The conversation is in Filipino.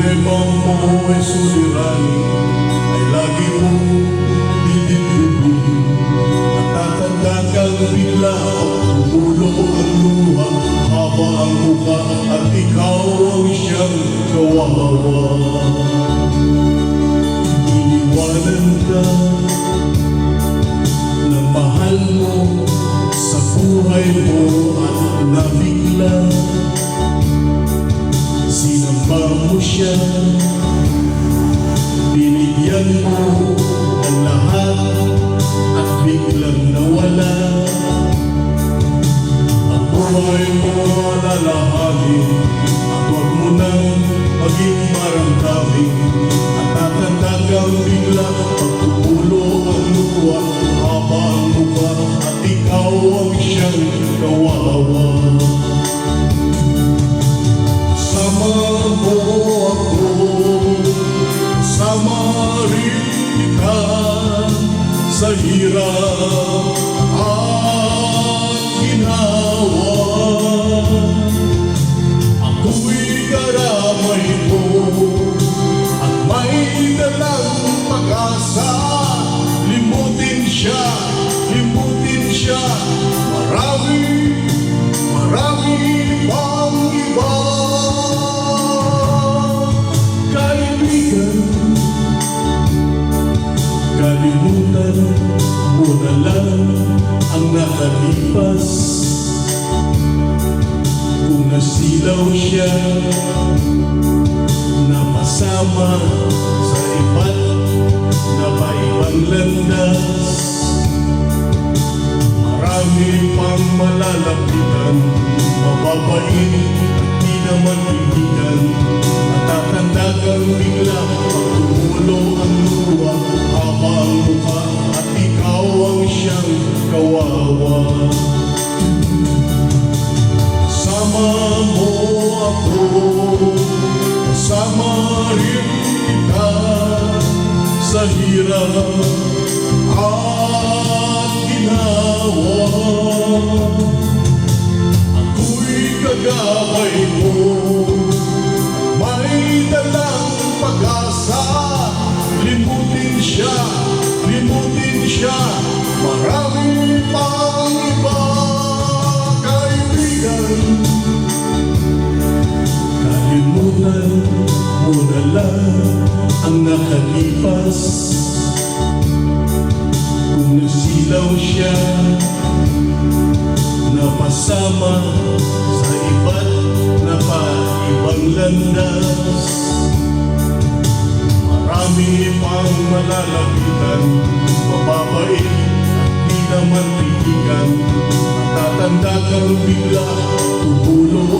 problema mo ay suliranin, ay lagi mong didibdibin. Natatanda kang bigla at tumulo ang luha, haba ang muka at ikaw ang siyang kawawa. Iniwanan ka ng mahal mo sa buhay mo at nabigla. Sinamba mo siya, binigyan mo ng lahat at biglang nawala. Ang buhay mo lalahanin at huwag mo nang maging maramdamin. At tatanda kang bigla pagtutulo ang luha, haba ang mukha at ikaw ang siyang kawawa. Sama mo ako, sama rin kita sa hirap at ginawa. Ako'y karamay mo at may dalang pag-asa. Limutin siya, marami pang iba. Kalimutan mo na lang ang nakalipas. Kung nasilaw siya, napasama sa iba't napaibang landas. Marami pang malalapitan, mababait at di naman ibigan. Natatanda kang bigla pagtumulo ang luha, haba ang mukha at ikaw ang siyang kawawa. Sama mo ako, sama rin kita sa hirap at ginawa. Ako'y kagabay mo, may dalang pag-asa. Limutin siya, marami pang iba. Kaibigan, kalimutan mo na lang ang nakalipas. Kung nasilaw siya, napasama sa iba't napaibang landas. Marami pang malalapitan, mababait at di naman titigan. Matatanda kang bigla, tumulo